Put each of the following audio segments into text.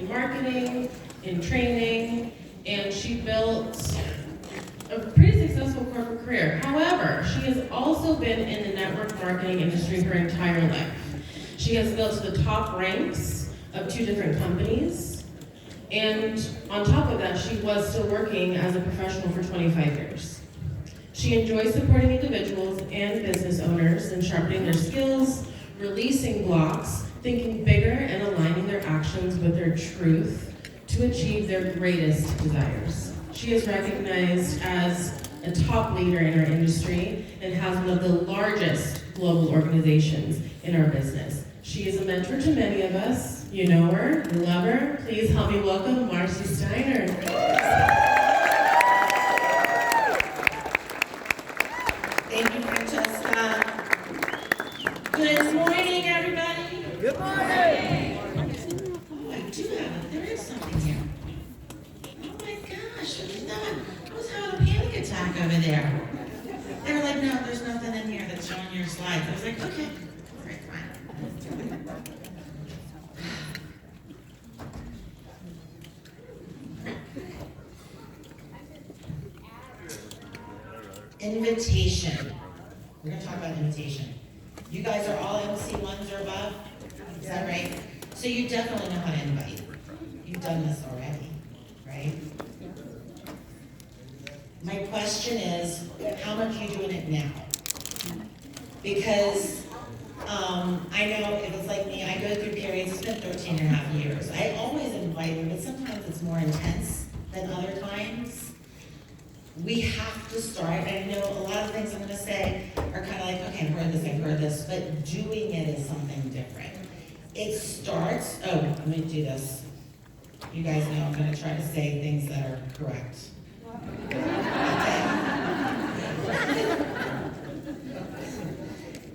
in marketing, in training, and she built a pretty successful corporate career. However, she has also been in the network marketing industry her entire life. She has built to the top ranks of 2 different companies, and on top of that, she was still working as a professional for 25 years. She enjoys supporting individuals and business owners in sharpening their skills, releasing blocks, thinking bigger, and aligning their actions with their truth to achieve their greatest desires. She is recognized as a top leader in our industry and has one of the largest global organizations in our business. She is a mentor to many of us. You know her, you love her. Please help me welcome Marci Steiner. Thank you, Francesca. Good morning, everybody. Good morning. Oh, there is something here. Oh my gosh, I was having a panic attack over there. They were like, no, there's nothing in here that's showing your slides. I was like, okay, all right, fine. Invitation. We're going to talk about invitation. You guys are all MC1s or above? Is that right? So you definitely know how to invite. You've done this already, right? My question is, how much are you doing it now? Because I know if it's like me, I go through periods, it's been 13 and a half years. I always invite them, but sometimes it's more intense than other times. We have to start, and I know a lot of things I'm going to say are kind of like, okay, I've heard this, but doing it is something different. It starts, let me do this. You guys know I'm going to try to say things that are correct.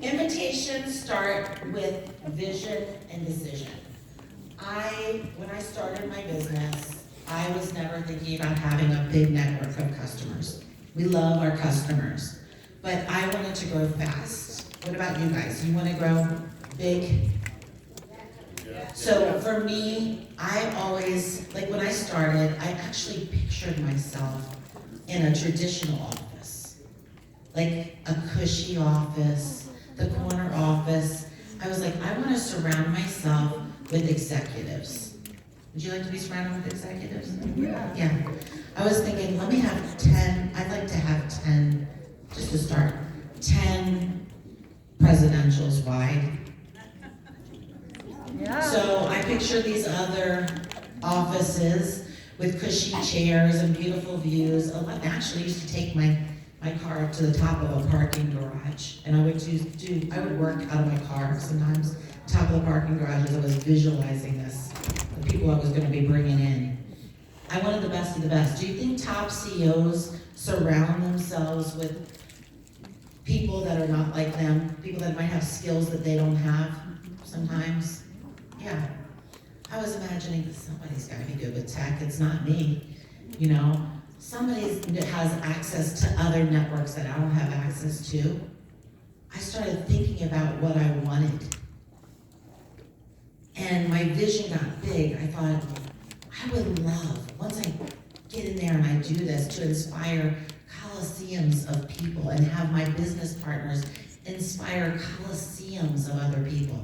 Invitations start with vision and decision. When I started my business, I was never thinking about having a big network of customers. We love our customers, but I wanted to grow fast. What about you guys? You want to grow big? So for me, I always, like when I started, I actually pictured myself in a traditional office, like a cushy office, the corner office. I was like, I want to surround myself with executives. Would you like to be surrounded with executives? Yeah. I was thinking, let me have 10, I'd like to have 10, just to start, 10 presidentials wide. Yeah. So I picture these other offices with cushy chairs and beautiful views. I actually used to take my car up to the top of a parking garage, and I would work out of my car sometimes, top of the parking garage as I was visualizing this. The people I was going to be bringing in. I wanted the best of the best. Do you think top CEOs surround themselves with people that are not like them? People that might have skills that they don't have sometimes? Yeah. I was imagining that somebody's got to be good with tech. It's not me. You know, somebody has access to other networks that I don't have access to. I started thinking about what I wanted. And my vision got big. I thought, I would love, once I get in there and I do this, to inspire coliseums of people and have my business partners inspire coliseums of other people.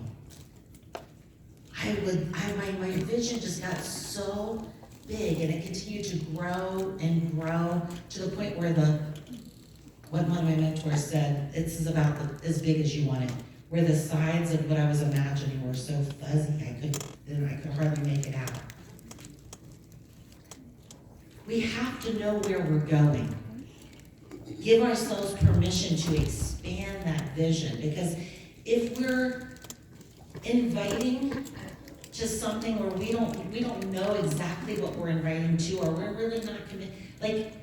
My vision just got so big, and it continued to grow and grow to the point where what one of my mentors said, it's about as big as you want it. Where the sides of what I was imagining were so fuzzy, I could hardly make it out. We have to know where we're going. Give ourselves permission to expand that vision, because if we're inviting to something where we don't know exactly what we're inviting to, or we're really not committed, like,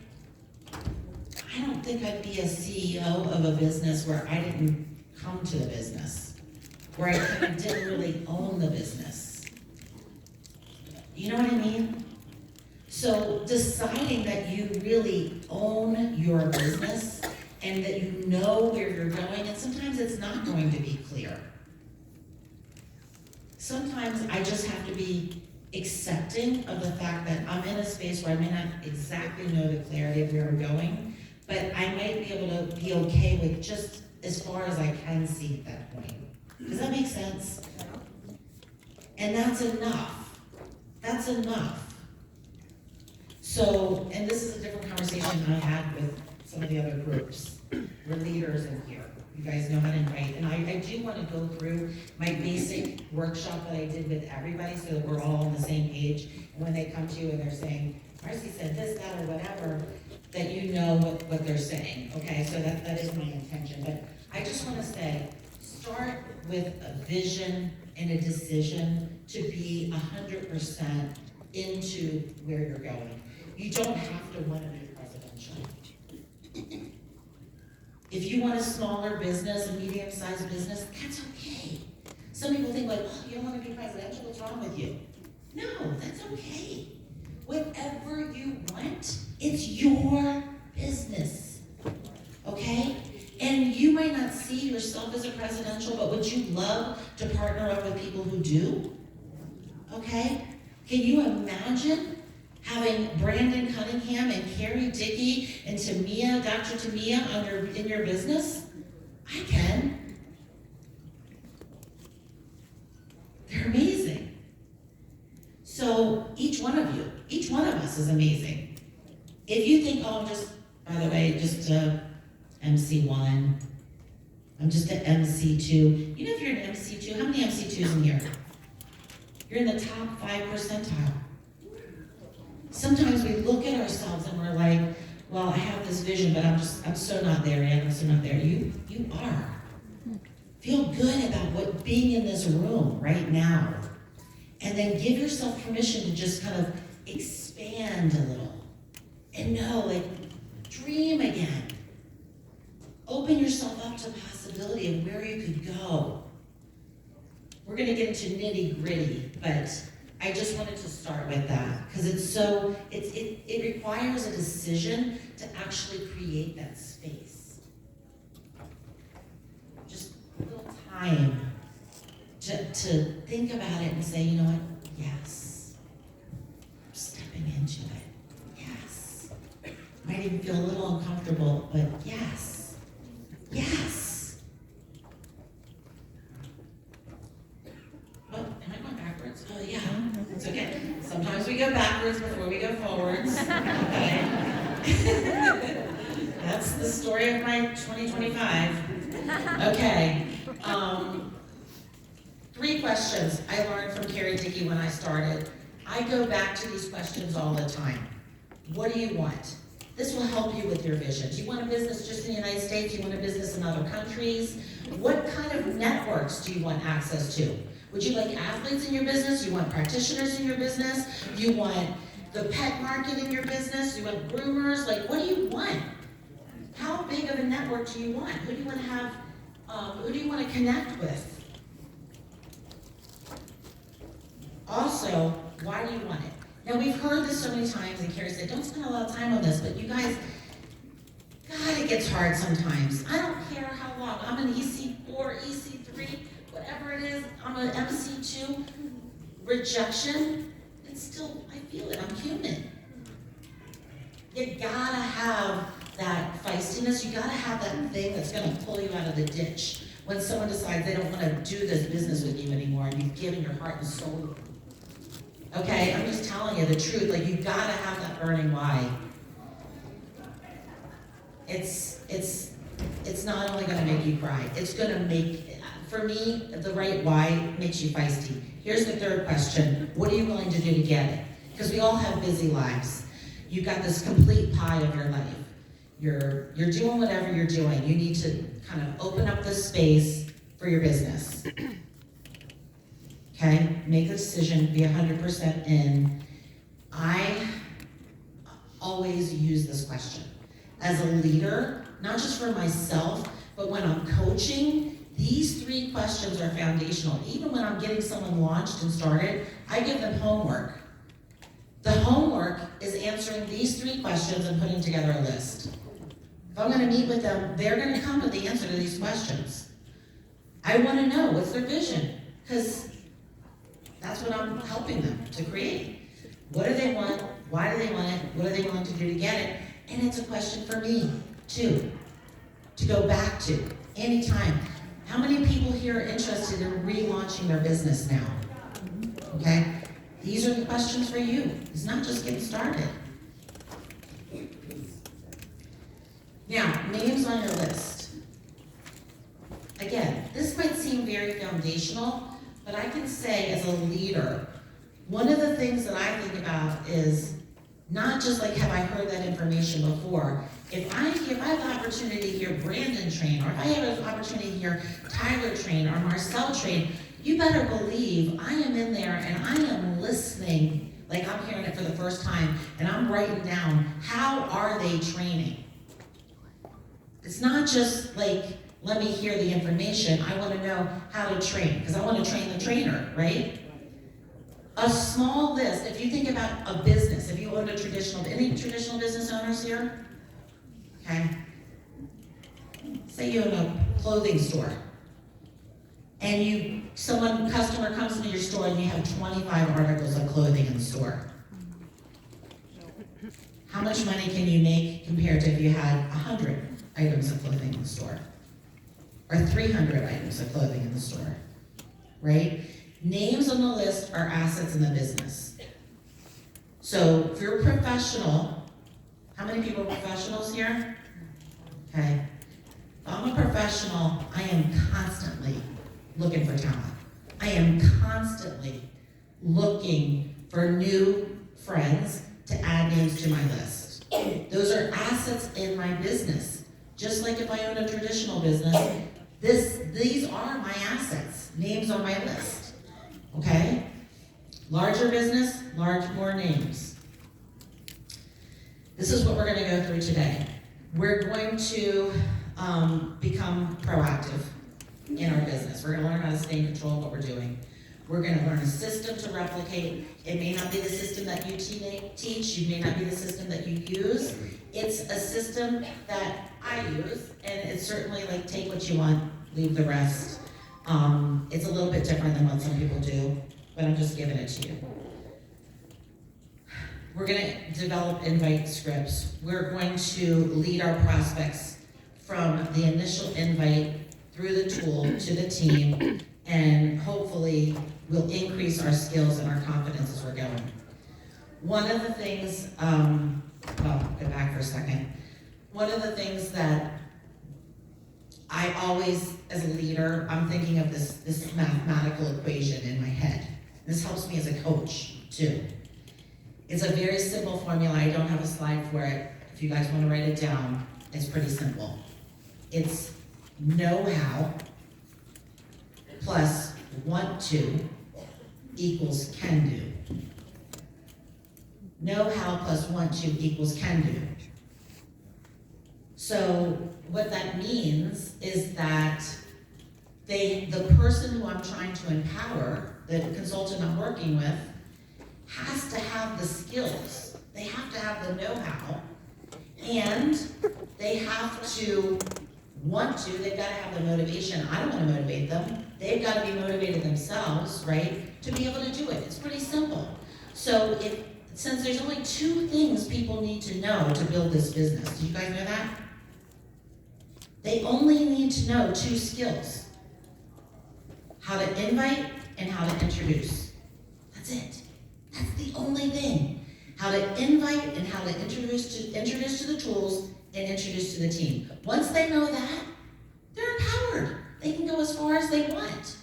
I don't think I'd be a CEO of a business where I didn't come to the business, where I kind of didn't really own the business. You know what I mean? So deciding that you really own your business and that you know where you're going, and sometimes it's not going to be clear. Sometimes I just have to be accepting of the fact that I'm in a space where I may not exactly know the clarity of where we're going, but I might be able to be okay with just as far as I can see at that point. Does that make sense? And that's enough. That's enough. So, and this is a different conversation I had with some of the other groups. We're leaders in here. You guys know how to invite. And I do want to go through my basic workshop that I did with everybody so that we're all on the same page. And when they come to you and they're saying, Marci said this, that, or whatever, that you know what they're saying. Okay, so that is my intention. But I just want to say, start with a vision and a decision to be 100% into where you're going. You don't have to want to be presidential. If you want a smaller business, a medium-sized business, that's okay. Some people think like, oh, you don't want to be presidential, what's wrong with you? No, that's okay. Whatever you want, it's your business, okay? And you might not see yourself as a presidential, but would you love to partner up with people who do? Okay? Can you imagine having Brandon Cunningham and Carrie Dickey and Tamia, Dr. Tamia in your business? I can. They're amazing. So each one of us is amazing. If you think, oh, I'm just, by the way, just MC1, I'm just an MC2. You know if you're an MC2, how many MC2s in here? You're in the top 5 percentile. Sometimes we look at ourselves and we're like, well, I have this vision, but I'm so not there yet, I'm so not there. You are. Feel good about being in this room right now. And then give yourself permission to just kind of expand a little. And know, like, dream again. Open yourself up to the possibility of where you could go. We're gonna get into nitty gritty, but I just wanted to start with that because it requires a decision to actually create that space. Just a little time to think about it and say, you know what, yes, I'm stepping into it, yes. Might even feel a little uncomfortable, but yes, yes. Oh, am I going backwards? Oh yeah, it's okay. Sometimes we go backwards before we go forwards. Okay. That's the story of my 2025. Okay. 3 questions I learned from Carrie Dickey when I started. I go back to these questions all the time. What do you want? This will help you with your vision. Do you want a business just in the United States? Do you want a business in other countries? What kind of networks do you want access to? Would you like athletes in your business? You want practitioners in your business? You want the pet market in your business? You want groomers? Like, what do you want? How big of a network do you want? Who do you want to have, who do you want to connect with? Also, why do you want it? Now, we've heard this so many times, and Carrie said, don't spend a lot of time on this, but you guys, God, it gets hard sometimes. I don't care how long. I'm an EC4, EC3, whatever it is. I'm an MC2. Rejection, it's still, I feel it. I'm human. You gotta have that feistiness. You gotta have that thing that's gonna pull you out of the ditch when someone decides they don't want to do this business with you anymore and you've given your heart and soul to them. Okay, I'm just telling you the truth. Like, you gotta have that burning why. It's not only gonna make you cry. It's gonna make, for me, the right why makes you feisty. Here's the 3rd question. What are you willing to do to get it? Because we all have busy lives. You've got this complete pie of your life. You're doing whatever you're doing. You need to kind of open up this space for your business. Okay, make a decision, be 100% in. I always use this question. As a leader, not just for myself, but when I'm coaching, these 3 questions are foundational. Even when I'm getting someone launched and started, I give them homework. The homework is answering these 3 questions and putting together a list. If I'm gonna meet with them, they're gonna come with the answer to these questions. I wanna know what's their vision, because That's what I'm helping them to create. What do they want? Why do they want it? What are they willing to do to get it? And it's a question for me, too, to go back to anytime. How many people here are interested in relaunching their business now? Okay? These are the questions for you. It's not just getting started. Now, names on your list. Again, this might seem very foundational, but I can say as a leader, one of the things that I think about is not just like, have I heard that information before? If I have the opportunity to hear Brandon train, or if I have an opportunity to hear Tyler train or Marcel train, you better believe I am in there and I am listening like I'm hearing it for the first time, and I'm writing down, how are they training? It's not just like, let me hear the information. I want to know how to train, because I want to train the trainer, right? A small list, if you think about a business, if you own a traditional, any traditional business owners here? Okay. Say you own a clothing store, and customer comes into your store and you have 25 articles of clothing in the store. How much money can you make compared to if you had 100 items of clothing in the store? Or 300 items of clothing in the store, right? Names on the list are assets in the business. So if you're a professional, how many people are professionals here? Okay. If I'm a professional, I am constantly looking for talent. I am constantly looking for new friends to add names to my list. Those are assets in my business. Just like if I own a traditional business, these are my assets, names on my list. Okay? Larger business, more names. This is what we're going to go through today. We're going to become proactive in our business. We're going to learn how to stay in control of what we're doing. We're going to learn a system to replicate. It may not be the system that you teach. It may not be the system that you use. It's a system that I use, and it's certainly like, take what you want, leave the rest. It's a little bit different than what some people do, but I'm just giving it to you. We're going to develop invite scripts. We're going to lead our prospects from the initial invite through the tool to the team, and hopefully we'll increase our skills and our confidence as we're going. One of the things, go back for a second. One of the things that I always, as a leader, I'm thinking of this mathematical equation in my head. This helps me as a coach, too. It's a very simple formula. I don't have a slide for it. If you guys want to write it down, it's pretty simple. It's know-how plus want to equals can do. Know-how plus want to equals can do. So what that means is that the person who I'm trying to empower, the consultant I'm working with, has to have the skills. They have to have the know-how, and they have to want to. They've got to have the motivation. I don't want to motivate them. They've got to be motivated themselves, right, to be able to do it. It's pretty simple. So since there's only 2 things people need to know to build this business, do you guys know that? They only need to know 2 skills: how to invite and how to introduce. That's it. That's the only thing. How to invite and how to introduce to the tools and introduce to the team. Once they know that, they're empowered. They can go as far as they want.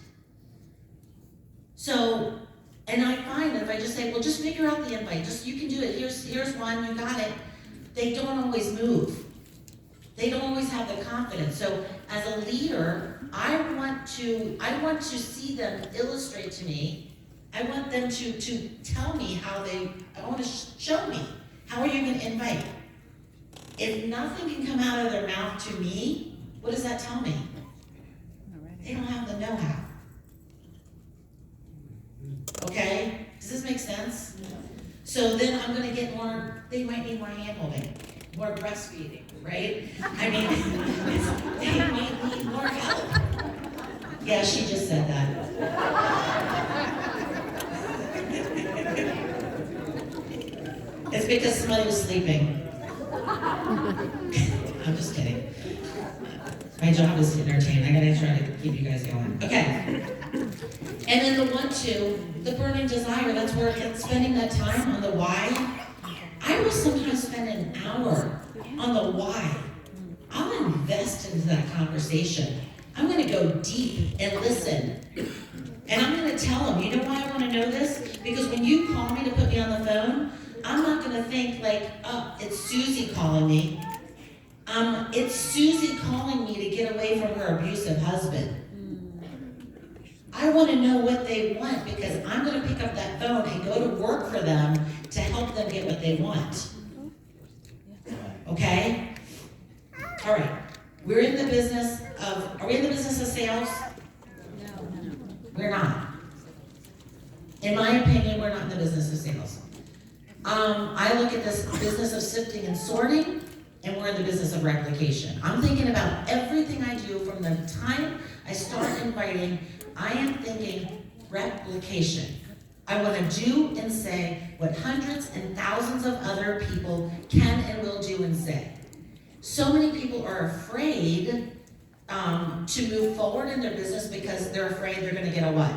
So, and I find that if I just say, well, just figure out the invite, you can do it, here's one, you got it, they don't always move. They don't always have the confidence. So as a leader, I want to see them illustrate to me. I want them to tell me I want to show me, how are you going to invite? If nothing can come out of their mouth to me, what does that tell me? They don't have the know-how. Okay? Does this make sense? So then I'm going to get they might need more hand-holding, more breastfeeding, right? I mean, they might need more help. Yeah, she just said that. It's because somebody was sleeping. I'm just kidding. My job is to entertain. I gotta try to keep you guys going. Okay. And then the 1-2, the burning desire, that's where spending that time on the why. I will sometimes spend an hour on the why. I'll invest into that conversation. I'm gonna go deep and listen. And I'm gonna tell them, you know why I wanna know this? Because when you call me to put me on the phone, I'm not gonna think like, oh, it's Susie calling me. It's Susie calling me to get away from her abusive husband. I want to know what they want because I'm going to pick up that phone and go to work for them to help them get what they want. Okay? All right. We're in the business of, are we in the business of sales? No. We're not. In my opinion, we're not in the business of sales. I look at this business of sifting and sorting, and we're in the business of replication. I'm thinking about everything I do from the time I start inviting. I am thinking replication. I want to do and say what hundreds and thousands of other people can and will do and say. So many people are afraid to move forward in their business because they're afraid they're going to get a what?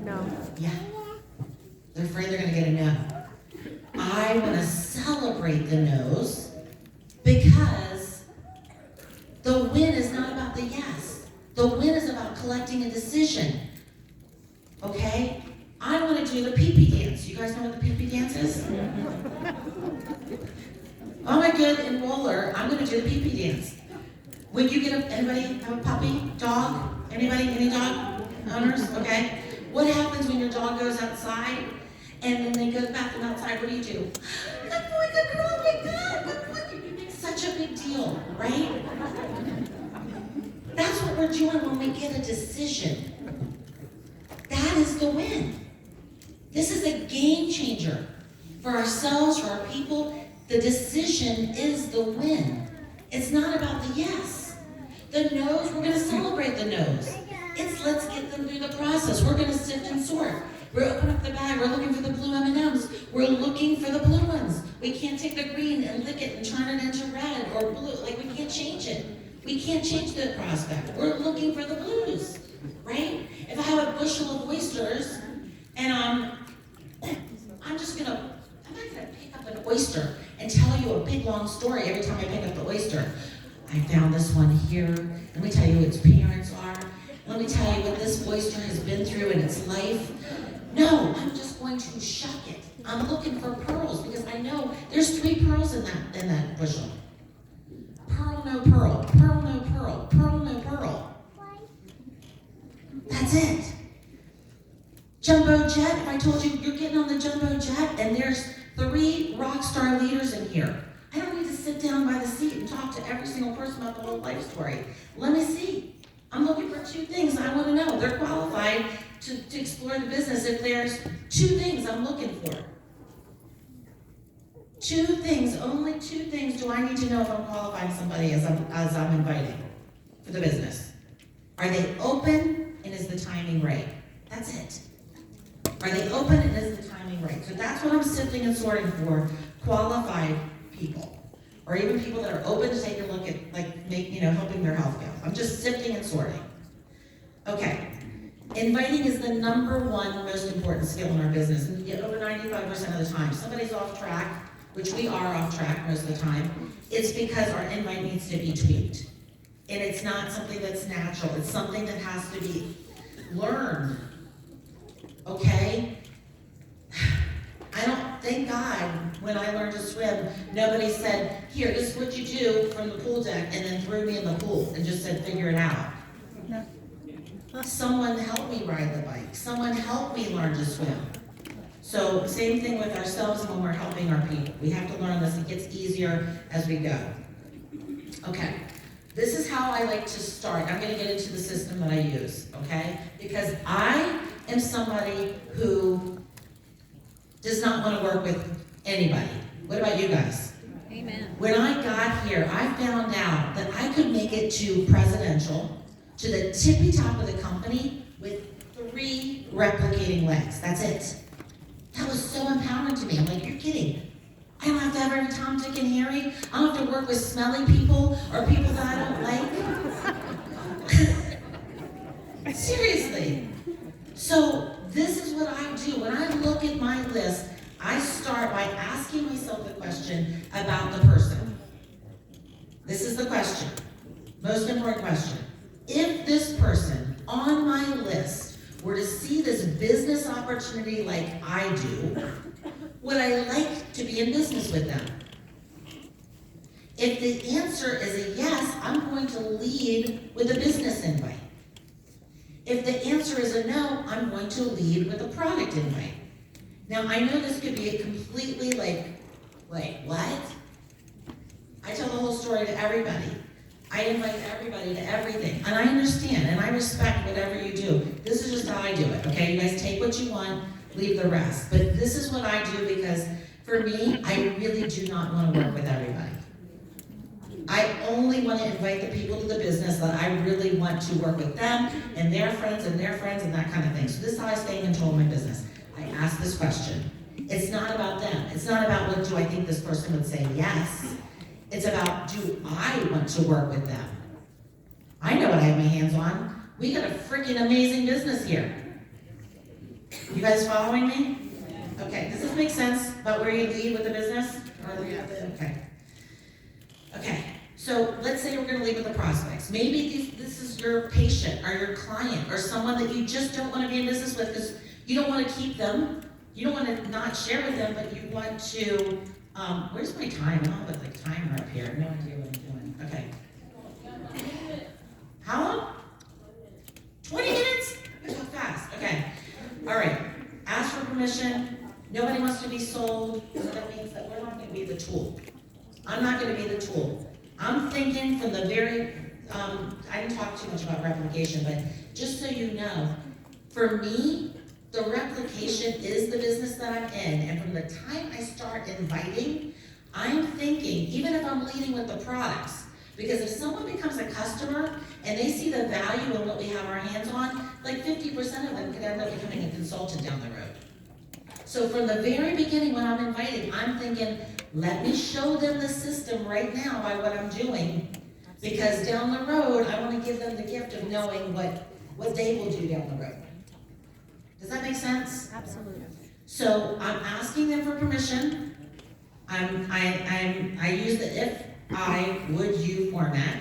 No. Yeah. They're afraid they're going to get a no. I want to celebrate the no's because the win is not about the yes. The win is about collecting a decision. Okay? I want to do the pee-pee dance. You guys know what the pee-pee dance is? Oh my good enroller, I'm going to do the pee-pee dance. When you get anybody have a puppy, dog? Anybody, any dog owners? Okay. What happens when your dog goes outside and then they go to the bathroom outside? What do? Good boy, good girl, oh my God, good boy. You make such a big deal, right? That's what we're doing when we get a decision. That is the win. This is a game changer for ourselves, for our people. The decision is the win. It's not about the yes. The no's, we're going to celebrate the no's. It's let's get them through the process. We're going to sift and sort. We're opening up the bag. We're looking for the blue M&Ms. We're looking for the blue ones. We can't take the green and lick it and turn it into red or blue. Like, we can't change it. We can't change the prospect. We're looking for the blues, right? If I have a bushel of oysters and I'm not gonna pick up an oyster and tell you a big long story every time I pick up the oyster. I found this one here. Let me tell you who its parents are. Let me tell you what this oyster has been through in its life. No, I'm just going to shuck it. I'm looking for pearls because I know there's 3 pearls in that bushel. Pearl, no pearl. Pearl, no pearl. Pearl, no pearl. That's it. Jumbo jet, if I told you you're getting on the jumbo jet and there's 3 rock star leaders in here, I don't need to sit down by the seat and talk to every single person about the whole life story. Let me see. I'm looking for 2 things I want to know. They're qualified to explore the business if there's 2 things I'm looking for. 2 things, only 2 things do I need to know if I'm qualifying somebody as I'm inviting for the business. Are they open and is the timing right? That's it. Are they open and is the timing right? So that's what I'm sifting and sorting for, qualified people. Or even people that are open to take a look at, helping their health go. I'm just sifting and sorting. Okay. Inviting is the #1 most important skill in our business. And over 95% of the time, somebody's off track, which we are off track most of the time, it's because our invite needs to be tweaked. And it's not something that's natural. It's something that has to be learned. Okay? Thank God, when I learned to swim, nobody said, here, this is what you do from the pool deck, and then threw me in the pool and just said, figure it out. No. Someone helped me ride the bike. Someone helped me learn to swim. So same thing with ourselves when we're helping our people. We have to learn this. It gets easier as we go. Okay. This is how I like to start. I'm going to get into the system that I use, okay? Because I am somebody who does not want to work with anybody. What about you guys? Amen. When I got here, I found out that I could make it to presidential, to the tippy top of the company with 3 replicating legs. That's it. That was so empowering to me. I'm like, you're kidding. have every Tom, Dick, and Harry. I don't have to work with smelly people or people that I don't like. Seriously. So this is what I do. When I look at my list, I start by asking myself the question about the person. This is the question. Most important question. If this person on my list were to see this business opportunity like I do, would I like to be in business with them? If the answer is a yes, I'm going to lead with a business invite. If the answer is a no, I'm going to lead with a product invite. Now, I know this could be a completely like, what? I tell the whole story to everybody. I invite everybody to everything. And I understand and I respect whatever you do. This is just how I do it, okay? You guys take what you want, leave the rest. But this is what I do because for me, I really do not want to work with everybody. I only want to invite the people to the business that I really want to work with them and their friends and that kind of thing. So this is how I stay in control of my business. I ask this question. It's not about them. It's not about what do I think this person would say yes. It's about do I want to work with them? I know what I have my hands on. We got a freaking amazing business here. You guys following me? Okay, does this make sense about where you lead with the business? Okay, so let's say we're going to lead with the prospects. Maybe this is your patient or your client or someone that you just don't want to be in business with because you don't want to keep them. You don't want to not share with them, but you want to, where's my time? I don't have a timer up here. I have no idea what I'm doing. Okay. How long? 20 minutes? I talk fast. Okay. All right. Ask for permission. Nobody wants to be sold. So that means that we're not going to be the tool. I'm not going to be the tool. I'm thinking from the very, I didn't talk too much about replication, but just so you know, for me, the replication is the business that I'm in. And from the time I start inviting, I'm thinking, even if I'm leading with the products, because if someone becomes a customer and they see the value in what we have our hands on, like 50% of them could end up becoming a consultant down the road. So from the very beginning when I'm inviting, I'm thinking, let me show them the system right now by what I'm doing, because down the road, I want to give them the gift of knowing what they will do down the road. Does that make sense? Absolutely. So I'm asking them for permission. I use the if, I, would, you format,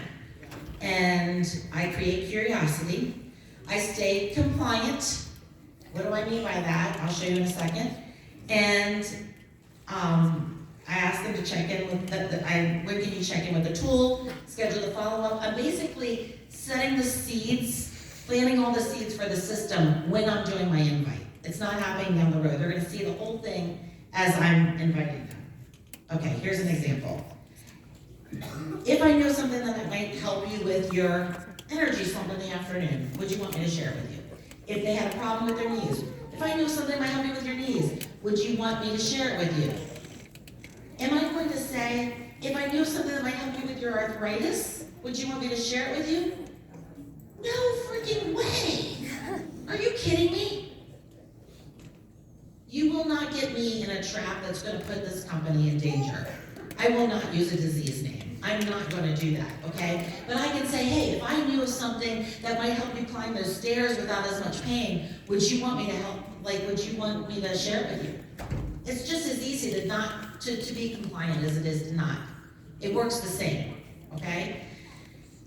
and I create curiosity. I stay compliant. What do I mean by that? I'll show you in a second. And I ask them to check in with when can you check in with the tool, schedule the follow-up. I'm basically setting the seeds, planting all the seeds for the system when I'm doing my invite. It's not happening down the road. They're gonna see the whole thing as I'm inviting them. Okay, here's an example. If I know something that might help you with your energy slump in the afternoon, would you want me to share it with you? If they had a problem with their knees, if I know something might help you with your knees, would you want me to share it with you? Am I going to say, if I knew something that might help you with your arthritis, would you want me to share it with you? No freaking way! Are you kidding me? You will not get me in a trap that's going to put this company in danger. I will not use a disease name. I'm not going to do that, okay? But I can say, hey, if I knew of something that might help you climb those stairs without as much pain, would you want me to help, would you want me to share it with you? It's just as easy to be compliant as it is to not. It works the same, okay?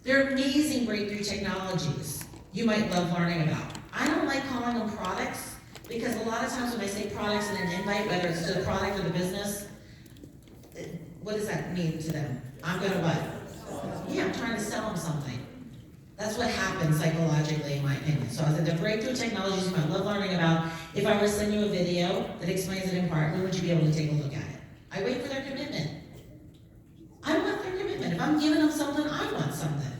There are amazing breakthrough technologies you might love learning about. I don't like calling them products because a lot of times when I say products in an invite, whether it's to the product or the business, what does that mean to them? I'm gonna what? Yeah, I'm trying to sell them something. That's what happens psychologically, in my opinion. So I said the breakthrough technologies you might love learning about. If I were to send you a video that explains it in part, when would you be able to take a look at it? I wait for their commitment. I want their commitment. If I'm giving them something, I want something.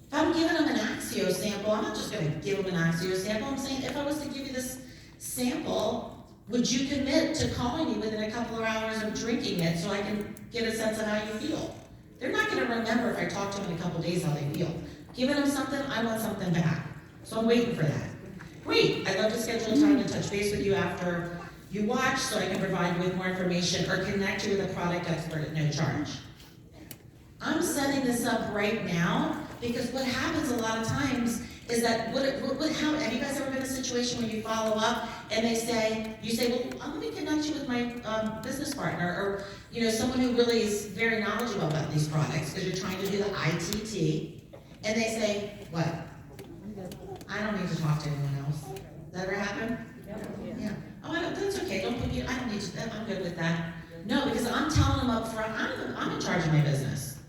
If I'm giving them an Axio sample, I'm not just gonna give them an Axio sample. I'm saying, if I was to give you this sample, would you commit to calling me within a couple of hours of drinking it so I can get a sense of how you feel? They're not gonna remember if I talk to them in a couple of days how they feel. Giving them something, I want something back. So I'm waiting for that. Great, I'd love to schedule a time to touch base with you after You watch so I can provide you with more information or connect you with a product expert at no charge. I'm setting this up right now because what happens a lot of times is that, have you guys ever been in a situation where you follow up and you say, well, I'm gonna connect you with my business partner, or someone who really is very knowledgeable about these products because you're trying to do the ITT, and they say, what? I don't need to talk to anyone else. Does that ever happen? Yeah. Oh, that's okay, I don't need to, I'm good with that. No, because I'm telling them up front, I'm in charge of my business.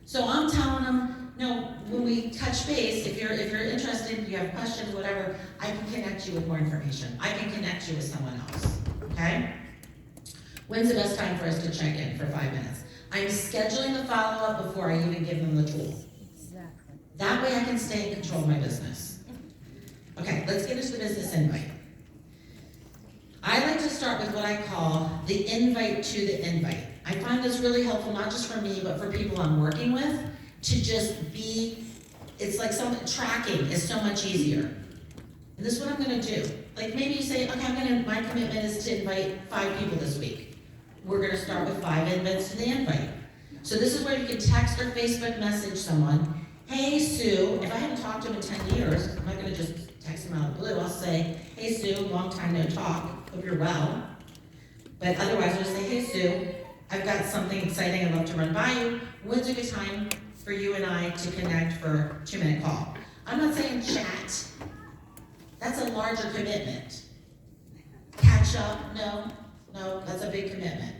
So I'm telling them, no, when we touch base, if you're interested, you have questions, whatever, I can connect you with more information. I can connect you with someone else, okay? When's the best time for us to check in for 5 minutes? I'm scheduling the follow-up before I even give them the tool. Exactly. That way I can stay in control of my business. Okay, let's get into the business invite. I like to start with what I call the invite to the invite. I find this really helpful, not just for me, but for people I'm working with, to just be, it's like tracking is so much easier. And this is what I'm gonna do. Like maybe you say, okay, my commitment is to invite 5 people this week. We're gonna start with 5 invites to the invite. So this is where you can text or Facebook message someone, hey Sue, if I haven't talked to them in 10 years, I'm not gonna just text them out of the blue, I'll say, hey Sue, long time no talk, hope you're well. But otherwise I'll just say, hey Sue, I've got something exciting I'd love to run by you. When's a good time for you and I to connect for a 2-minute call? I'm not saying chat. That's a larger commitment. Catch up, no, that's a big commitment.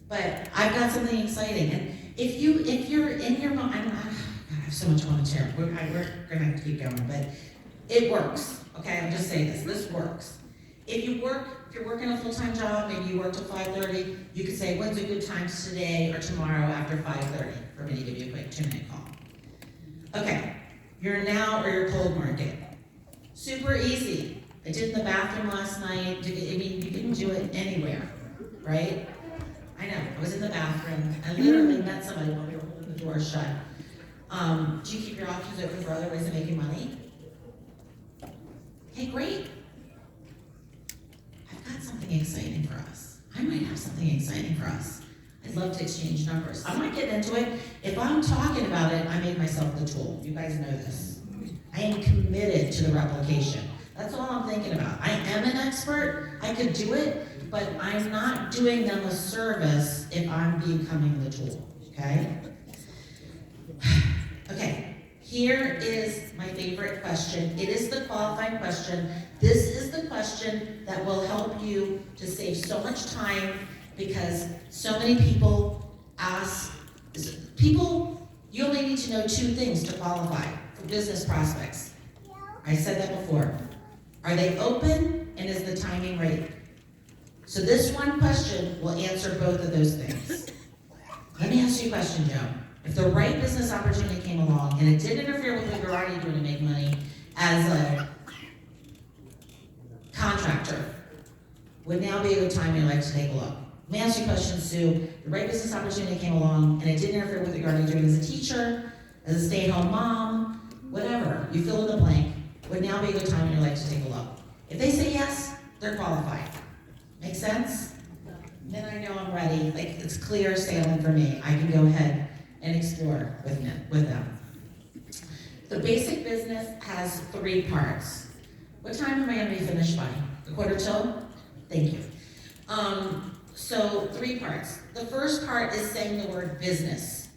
But I've got something exciting. And if you're in your mind, I have so much I want to share. We're gonna have to keep going, but it works. Okay, I'm just saying this works. If you're working a full-time job, maybe you work till 5:30, you could say, when's a good time today or tomorrow after 5:30 for me to give you a quick 2-minute call. Okay, you're now or your cold market. Super easy. I did it in the bathroom last night. You can do it anywhere, right? I know, I was in the bathroom. I literally met somebody while we were holding the door shut. Do you keep your options open for other ways of making money? Hey, great. I've got something exciting for us. I might have something exciting for us. I'd love to exchange numbers. I'm not getting into it. If I'm talking about it, I made myself the tool. You guys know this. I am committed to the replication. That's all I'm thinking about. I am an expert. I could do it, but I'm not doing them a service if I'm becoming the tool, okay? Okay, here is my favorite question. It is the qualifying question. This is the question that will help you to save so much time because so many people ask, you only need to know 2 things to qualify for business prospects. I said that before. Are they open and is the timing right? So this one question will answer both of those things. Let me ask you a question, Joe. If the right business opportunity came along and it didn't interfere with what you're already doing to make money as a contractor, would now be a good time in your life to take a look? Let me ask you a question, Sue. The right business opportunity came along and it didn't interfere with what you're already doing as a teacher, as a stay-at-home mom, whatever, you fill in the blank, would now be a good time in your life to take a look. If they say yes, they're qualified. Make sense? Then I know I'm ready, like it's clear sailing for me. I can go ahead and explore with them. The basic business has 3 parts. What time am I gonna be finished by? 1:45? Thank you. So 3 parts. The first part is saying the word business.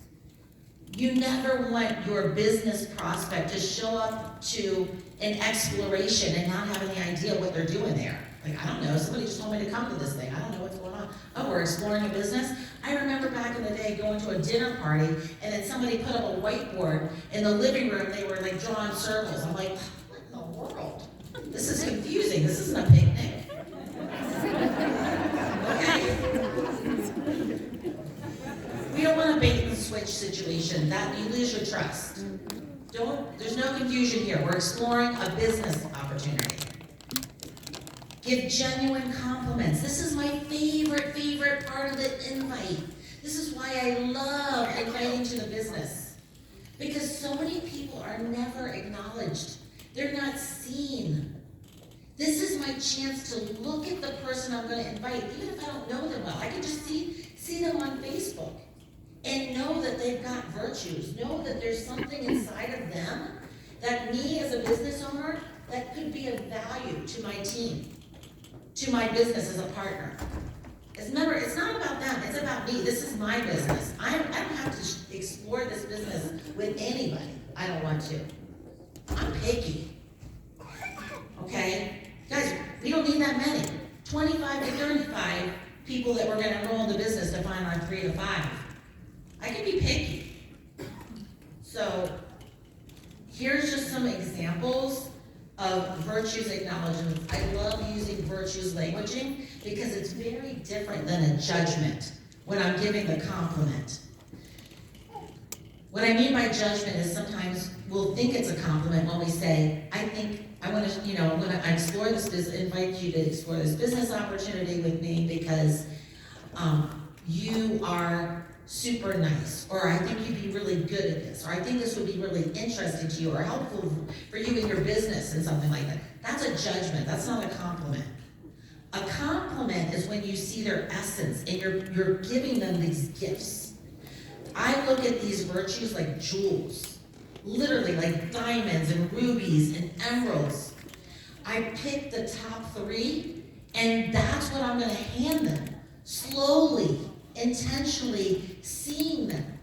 You never want your business prospect to show up to an exploration and not have any idea what they're doing there. Like, I don't know, somebody just told me to come to this thing. I don't know what's going on. Oh, we're exploring a business? I remember back in the day going to a dinner party and then somebody put up a whiteboard in the living room. They were like drawing circles. I'm like, what in the world? This is confusing. This isn't a picnic. Okay? We don't want a bait and switch situation. That you lose your trust. There's no confusion here. We're exploring a business opportunity. Give genuine compliments. This is my favorite part of the invite. This is why I love inviting to the business. Because so many people are never acknowledged. They're not seen. This is my chance to look at the person I'm gonna invite, even if I don't know them well. I can just see them on Facebook and know that they've got virtues, know that there's something inside of them that me as a business owner, that could be of value to my team, to my business as a partner. Remember, it's not about them, it's about me. This is my business. I don't have to explore this business with anybody. I don't want to. I'm picky. Okay? Guys, we don't need that many. 25 to 35 people that we're gonna enroll in the business to find our 3 to 5. I can be picky. So, here's just some examples of virtues acknowledgments. I love using virtues languaging because it's very different than a judgment when I'm giving the compliment. What I mean by judgment is sometimes we'll think it's a compliment when we say, I'm gonna explore this business, invite you to explore this business opportunity with me because you are super nice, or I think you'd be really good at this, or I think this would be really interesting to you or helpful for you in your business and something like that. That's a judgment, that's not a compliment. A compliment is when you see their essence and you're giving them these gifts. I look at these virtues like jewels, literally like diamonds and rubies and emeralds. I pick the top 3 and that's what I'm gonna hand them, slowly, intentionally seeing them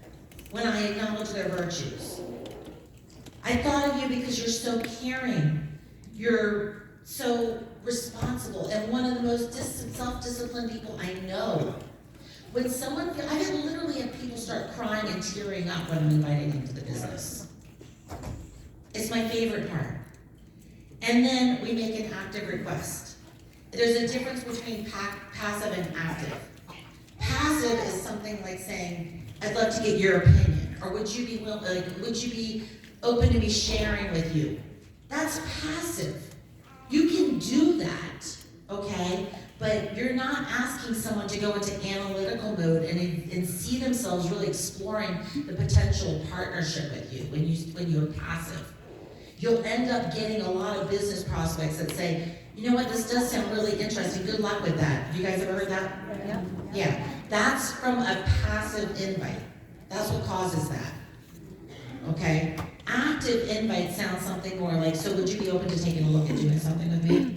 when I acknowledge their virtues. I thought of you because you're so caring, you're so responsible, and one of the most self-disciplined people I know. When someone, I literally have people start crying and tearing up when I'm inviting them to the business. It's my favorite part. And then we make an active request. There's a difference between passive and active. Passive is something like saying, I'd love to get your opinion, or would you be open to me sharing with you? That's passive. You can do that, okay? But you're not asking someone to go into analytical mode and see themselves really exploring the potential partnership with you when you're passive. You'll end up getting a lot of business prospects that say, you know what, this does sound really interesting, good luck with that. Have you guys ever heard that? Yeah. Yeah, that's from a passive invite. That's what causes that, okay? Active invite sounds something more like, so would you be open to taking a look at doing something with me?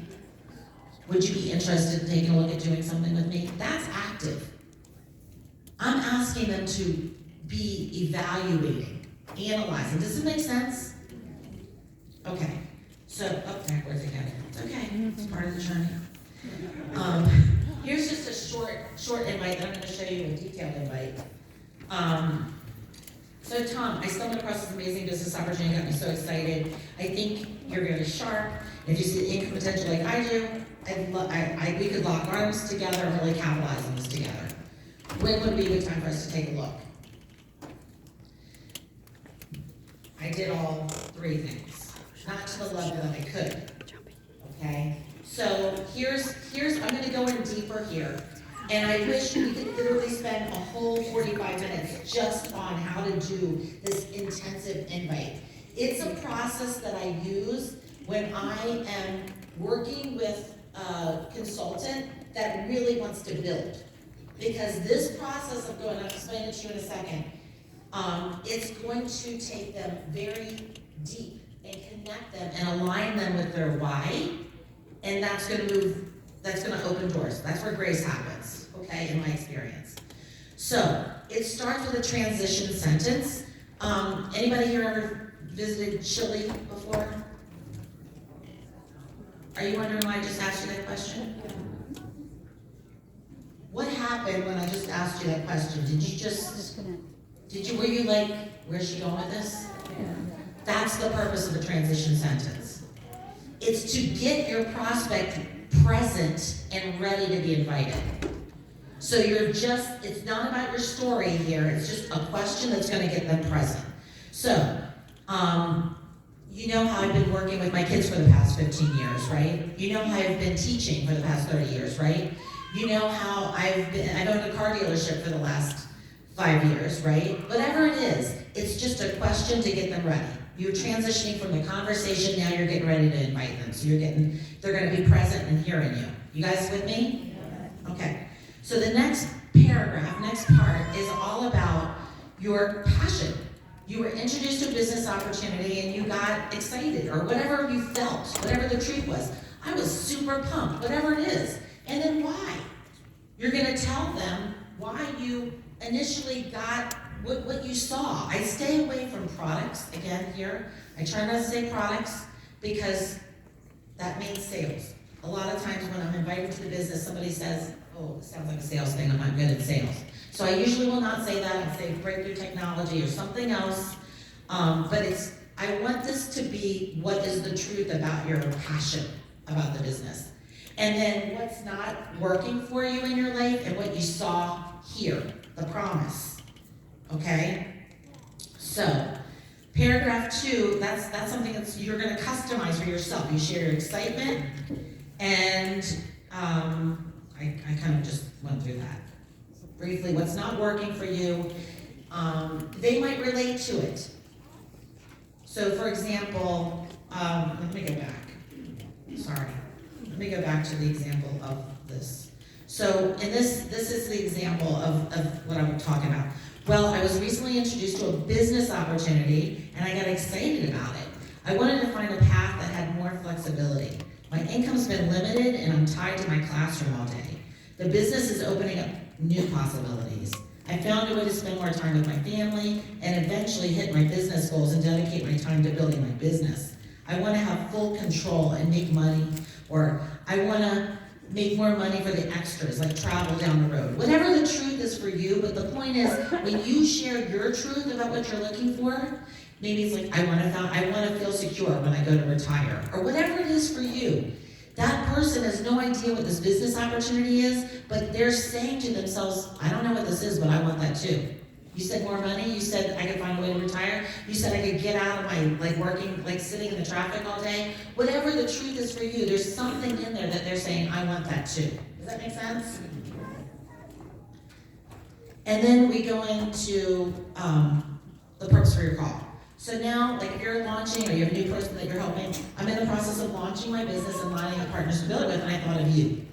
Would you be interested in taking a look at doing something with me? That's active. I'm asking them to be evaluating, analyzing. Does it make sense? Okay, so, backwards again. It's okay, it's part of the journey. Here's just a short invite, then I'm gonna show you a detailed invite. So Tom, I stumbled across this amazing business opportunity, got me so excited. I think you're very sharp. If you see the income potential like I do, we could lock arms together and really capitalize on this together. When would be a good time for us to take a look? I did all 3 things, not to the level that I could, okay? So here's I'm gonna go in deeper here. And I wish we could literally spend a whole 45 minutes just on how to do this intensive invite. It's a process that I use when I am working with a consultant that really wants to build. Because this process of going, I'll explain it to you in a second, it's going to take them very deep and connect them and align them with their why, and that's gonna open doors. That's where grace happens, okay, in my experience. So, it starts with a transition sentence. Anybody here ever visited Chile before? Are you wondering why I just asked you that question? What happened when I just asked you that question? Were you like, where's she going with this? That's the purpose of a transition sentence. It's to get your prospect present and ready to be invited. So it's not about your story here, it's just a question that's gonna get them present. So, you know how I've been working with my kids for the past 15 years, right? You know how I've been teaching for the past 30 years, right? You know how I've owned a car dealership for the last 5 years, right? Whatever it is, it's just a question to get them ready. You're transitioning from the conversation, now you're getting ready to invite them. So they're gonna be present and hearing you. You guys with me? Okay. So the next paragraph, next part is all about your passion. You were introduced to a business opportunity and you got excited, or whatever you felt, whatever the truth was. I was super pumped, whatever it is. And then why? You're gonna tell them why you initially got what you saw. I stay away from products, again here. I try not to say products because that means sales. A lot of times when I'm invited to the business, somebody says, oh, it sounds like a sales thing, I'm not good at sales. So I usually will not say that, I'll say breakthrough technology or something else. But I want this to be what is the truth about your passion about the business. And then what's not working for you in your life and what you saw here, the promise. Okay? So, paragraph 2, that's something that you're gonna customize for yourself. You share your excitement, and I kind of just went through that. Briefly, what's not working for you, they might relate to it. So for example, let me go back. Sorry. Let me go back to the example of this. So in this is the example of what I'm talking about. Well, I was recently introduced to a business opportunity and I got excited about it. I wanted to find a path that had more flexibility. My income's been limited and I'm tied to my classroom all day. The business is opening up new possibilities. I found a way to spend more time with my family and eventually hit my business goals and dedicate my time to building my business. I want to have full control and make money, or I want to make more money for the extras, like travel down the road. Whatever the truth is for you, but the point is, when you share your truth about what you're looking for, maybe it's like, I want to feel secure when I go to retire, or whatever it is for you. That person has no idea what this business opportunity is, but they're saying to themselves, I don't know what this is, but I want that too. You said more money, you said I could find a way to retire, you said I could get out of my, working, sitting in the traffic all day. Whatever the truth is for you, there's something in there that they're saying, I want that too. Does that make sense? And then we go into the purpose for your call. So now, if you're launching or you have a new person that you're helping, I'm in the process of launching my business and lining up partners to build it with, and I thought of you.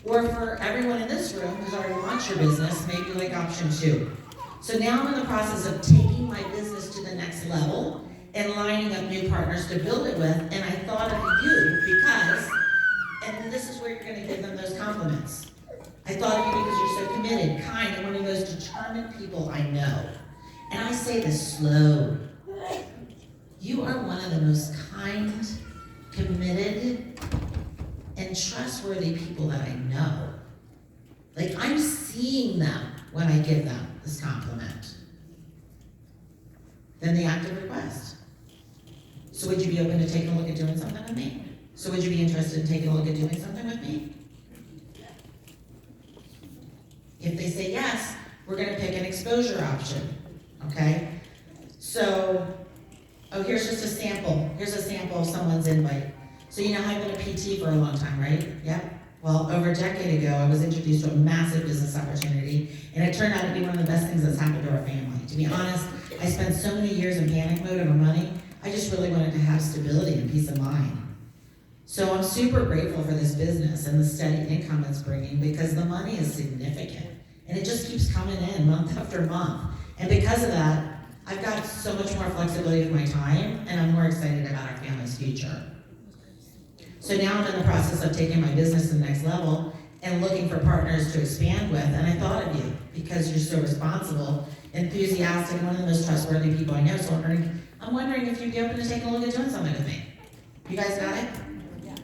Or for everyone in this room who's already launched your business, maybe option 2. So now I'm in the process of taking my business to the next level and lining up new partners to build it with, and I thought of you because, and this is where you're gonna give them those compliments. I thought of you because you're so committed, kind, and one of the most determined people I know. And I say this slow. You are one of the most kind, committed, and trustworthy people that I know. I'm seeing them when I give them this compliment. Then the active request. So would you be open to taking a look at doing something with me? So would you be interested in taking a look at doing something with me? If they say yes, we're gonna pick an exposure option, okay? So, here's just a sample. Here's a sample of someone's invite. So you know how I've been a PT for a long time, right? Yep. Well, over a decade ago, I was introduced to a massive business opportunity, and it turned out to be one of the best things that's happened to our family. To be honest, I spent so many years in panic mode over money, I just really wanted to have stability and peace of mind. So I'm super grateful for this business and the steady income it's bringing because the money is significant, and it just keeps coming in month after month. And because of that, I've got so much more flexibility with my time, and I'm more excited about our family's future. So now I'm in the process of taking my business to the next level and looking for partners to expand with, and I thought of you because you're so responsible, enthusiastic, one of the most trustworthy people I know, so I'm wondering if you'd be open to taking a look at doing something with me. You guys got it? Yeah.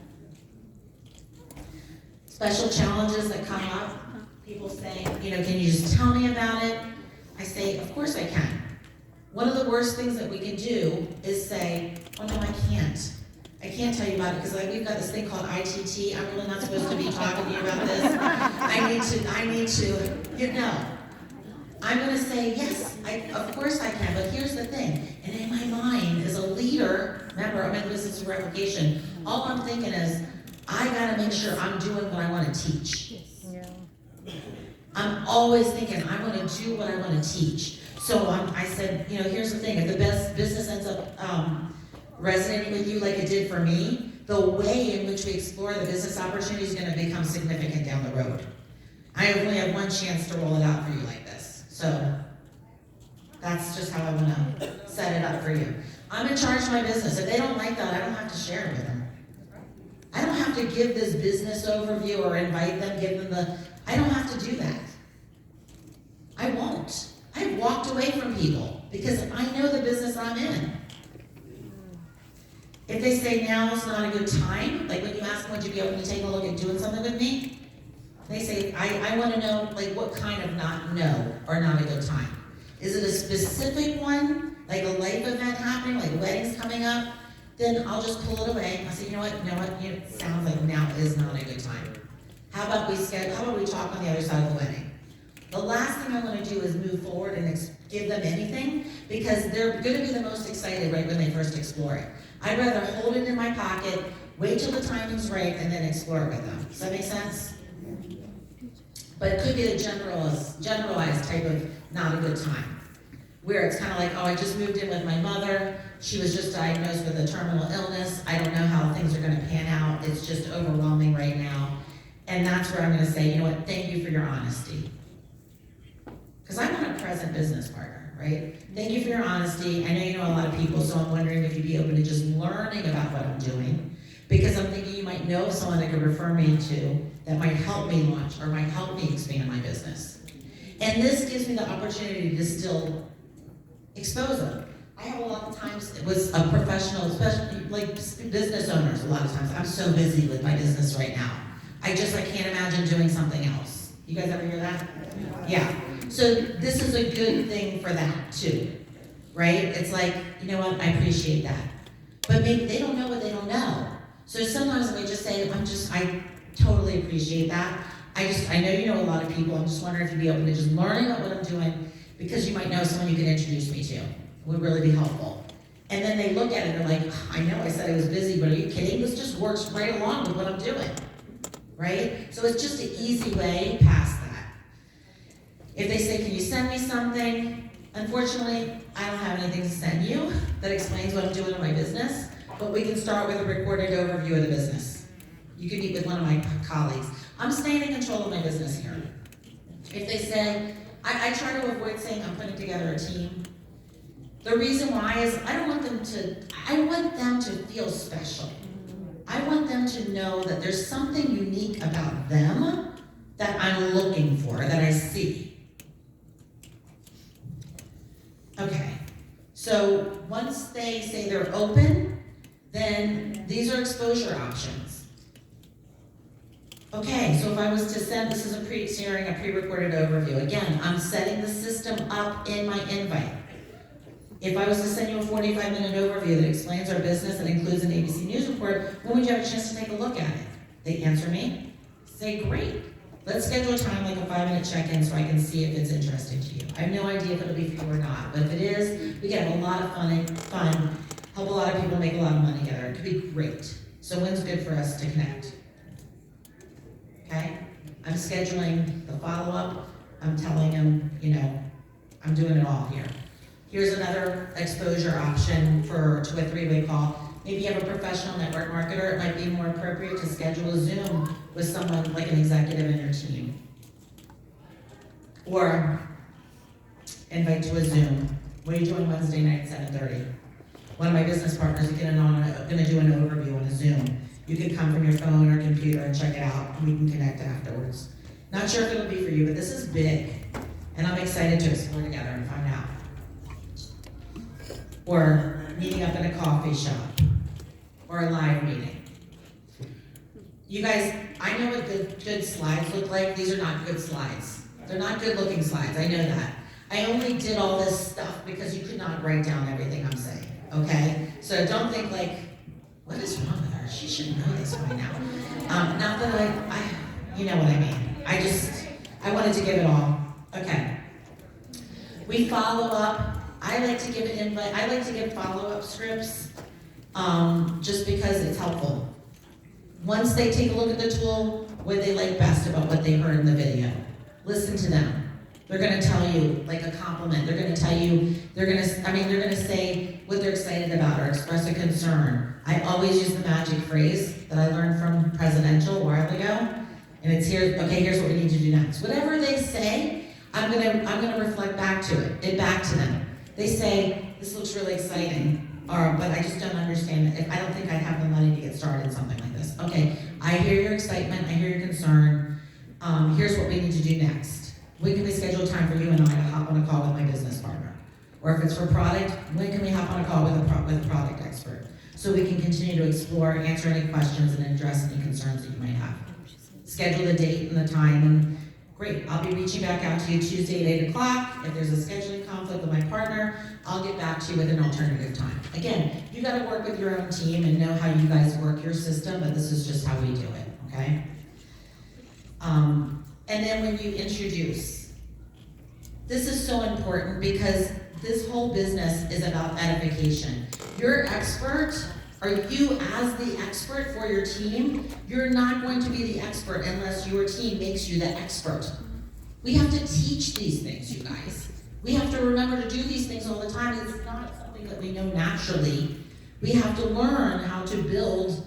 Special challenges that come up, people saying, can you just tell me about it? I say, of course I can. One of the worst things that we can do is say, oh no, I can't. I can't tell you about it because we've got this thing called ITT. I'm really not supposed to be talking to you about this. I need to, I'm gonna say, yes, of course I can, but here's the thing. And in my mind, as a leader, remember, I'm in business replication, all I'm thinking is, I gotta make sure I'm doing what I wanna teach. Yeah. I'm always thinking, I wanna do what I wanna teach. So I said, here's the thing, if the best business ends up resonating with you like it did for me, the way in which we explore the business opportunity is gonna become significant down the road. I only have one chance to roll it out for you like this. So that's just how I wanna set it up for you. I'm in charge of my business. If they don't like that, I don't have to share it with them. I don't have to give this business overview or invite them, I don't have to do that. I won't. I've walked away from people because I know the business I'm in. If they say now is not a good time, like when you ask them, would you be open to take a look at doing something with me? They say, I want to know, like, what kind of no or not a good time. Is it a specific one, like a life event happening, like weddings coming up? Then I'll just pull it away. I say, you know what, it sounds like now is not a good time. How about we talk on the other side of the wedding? The last thing I want to do is move forward and give them anything, because they're going to be the most excited right when they first explore it. I'd rather hold it in my pocket, wait till the timing's right, and then explore it with them. Does that make sense? But it could be a generalized type of not a good time, where it's kind of like, I just moved in with my mother. She was just diagnosed with a terminal illness. I don't know how things are going to pan out. It's just overwhelming right now. And that's where I'm going to say, you know what, thank you for your honesty. Because I want a present business partner, right? Thank you for your honesty. I know you know a lot of people, so I'm wondering if you'd be open to just learning about what I'm doing. Because I'm thinking you might know someone that could refer me to that might help me launch or might help me expand my business. And this gives me the opportunity to still expose them. I have a lot of times with a professional, especially like business owners, a lot of times, I'm so busy with my business right now. I can't imagine doing something else. You guys ever hear that? Yeah. So this is a good thing for that too, right? It's like, you know what, I appreciate that. But maybe they don't know what they don't know. So sometimes I just say, I totally appreciate that. I know you know a lot of people. I'm just wondering if you'd be open to just learning about what I'm doing, because you might know someone you can introduce me to. It would really be helpful. And then they look at it and they're like, I know I said I was busy, but are you kidding? This just works right along with what I'm doing, right? So it's just an easy way past that. If they say, can you send me something? Unfortunately, I don't have anything to send you that explains what I'm doing in my business, but we can start with a recorded overview of the business. You can meet with one of my colleagues. I'm staying in control of my business here. If they say, I try to avoid saying I'm putting together a team. The reason why is I want them to feel special. I want them to know that there's something unique about them that I'm looking for, that I see. Okay, so once they say they're open, then these are exposure options. Okay, so if I was to send, this is sharing a pre-recorded overview. Again, I'm setting the system up in my invite. If I was to send you a 45-minute overview that explains our business and includes an ABC News report, when would you have a chance to take a look at it? They answer me, say, great. Let's schedule a time, like a 5-minute check-in, so I can see if it's interesting to you. I have no idea if it'll be for you or not, but if it is, we can have a lot of fun, help a lot of people make a lot of money together. It could be great. So when's good for us to connect? Okay? I'm scheduling the follow-up. I'm telling them, I'm doing it all here. Here's another exposure option to a 3-way call. Maybe you have a professional network marketer. It might be more appropriate to schedule a Zoom with someone like an executive in your team. Or invite to a Zoom. What are you doing Wednesday night at 7:30? One of my business partners is going to do an overview on a Zoom. You can come from your phone or computer and check it out, and we can connect afterwards. Not sure if it'll be for you, but this is big, and I'm excited to explore together and find out. Or meeting up in a coffee shop, or a live meeting. You guys, I know what good slides look like. These are not good slides. They're not good looking slides, I know that. I only did all this stuff because you could not write down everything I'm saying, okay? So don't think like, what is wrong with her? She should know this by now. Not that I, you know what I mean. I wanted to give it all. Okay. We follow up. I like to give follow-up scripts just because it's helpful. Once they take a look at the tool, what they like best about what they heard in the video. Listen to them. They're gonna tell you like a compliment. They're gonna tell you, they're gonna say what they're excited about or express a concern. I always use the magic phrase that I learned from Presidential a while ago. And it's here, okay, here's what we need to do next. Whatever they say, I'm gonna reflect back to them. They say, this looks really exciting, but I just don't understand it. I don't think I'd have the money to get started in something like this. Okay, I hear your excitement, I hear your concern. Here's what we need to do next. When can we schedule a time for you and I to hop on a call with my business partner? Or if it's for product, when can we hop on a call with a product expert? So we can continue to explore, answer any questions, and address any concerns that you might have. Schedule the date and the time, and great, I'll be reaching back out to you Tuesday at 8 o'clock. If there's a scheduling conflict with my partner, I'll get back to you with an alternative time. Again, you gotta work with your own team and know how you guys work your system, but this is just how we do it, okay? And then when you introduce, this is so important because this whole business is about edification. Your expert, or you as the expert for your team, you're not going to be the expert unless your team makes you the expert. We have to teach these things, you guys. We have to remember to do these things all the time. It's not something that we know naturally. We have to learn how to build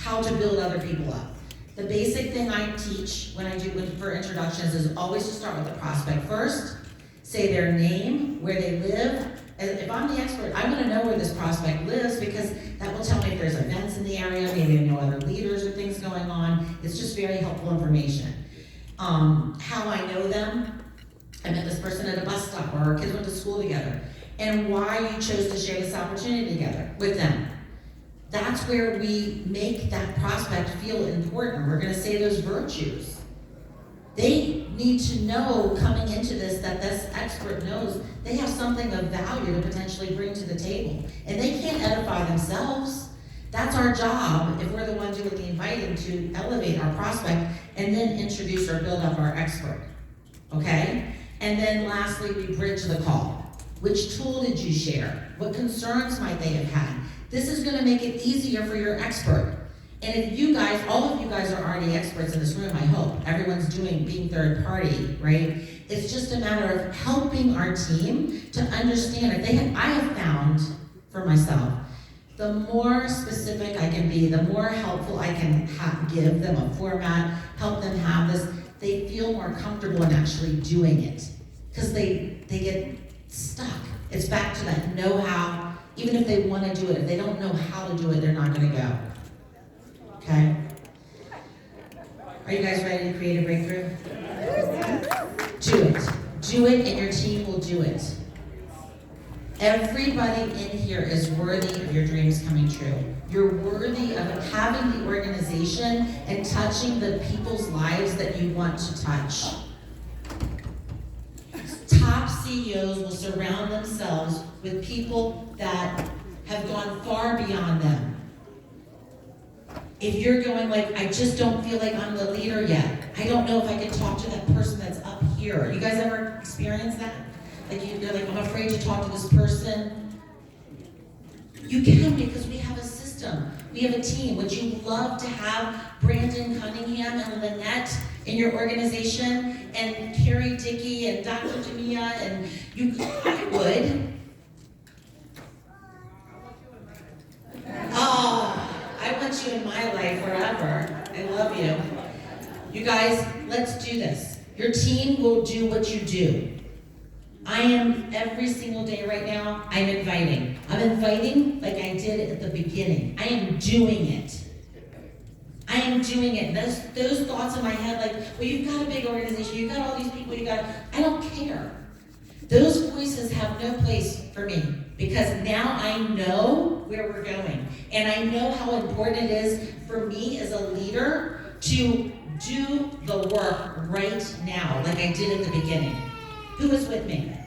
other people up. The basic thing I teach when I do for introductions is always to start with the prospect first, say their name, where they live. And if I'm the expert, I want to know where this prospect lives because that will tell me if there's events in the area, maybe I know other leaders or things going on. It's just very helpful information. How I know them, I met this person at a bus stop or our kids went to school together, and why you chose to share this opportunity together with them. That's where we make that prospect feel important. We're going to say those virtues. They need to know coming into this that this expert knows they have something of value to potentially bring to the table. And they can't edify themselves. That's our job, if we're the ones doing the inviting, to elevate our prospect and then introduce or build up our expert. Okay? And then lastly, we bridge the call. Which tool did you share? What concerns might they have had? This is going to make it easier for your expert. And if you guys, all of you guys are already experts in this room, I hope. Everyone's being third party, right? It's just a matter of helping our team to understand. I have found for myself, the more specific I can be, the more helpful I can give them a format, help them have this, they feel more comfortable in actually doing it. Because they get stuck. It's back to that know-how. Even if they want to do it, if they don't know how to do it, they're not going to go. Okay? Are you guys ready to create a breakthrough? Do it. Do it, and your team will do it. Everybody in here is worthy of your dreams coming true. You're worthy of having the organization and touching the people's lives that you want to touch. Top CEOs will surround themselves with people that have gone far beyond them. If you're going like, I just don't feel like I'm the leader yet. I don't know if I can talk to that person that's up here. You guys ever experienced that? Like you're like, I'm afraid to talk to this person. You can, because we have a system. We have a team. Would you love to have Brandon Cunningham and Lynette in your organization, and Carrie Dickey and Dr. Jamia, and I would. Oh, I want you in my life forever. I love you. You guys, let's do this. Your team will do what you do. I am every single day right now, I'm inviting. I'm inviting like I did at the beginning. I am doing it. I am doing it. Those thoughts in my head like, well, you've got a big organization, you've got all these people, I don't care. Those voices have no place for me because now I know where we're going. And I know how important it is for me as a leader to do the work right now, like I did at the beginning. Who is with me?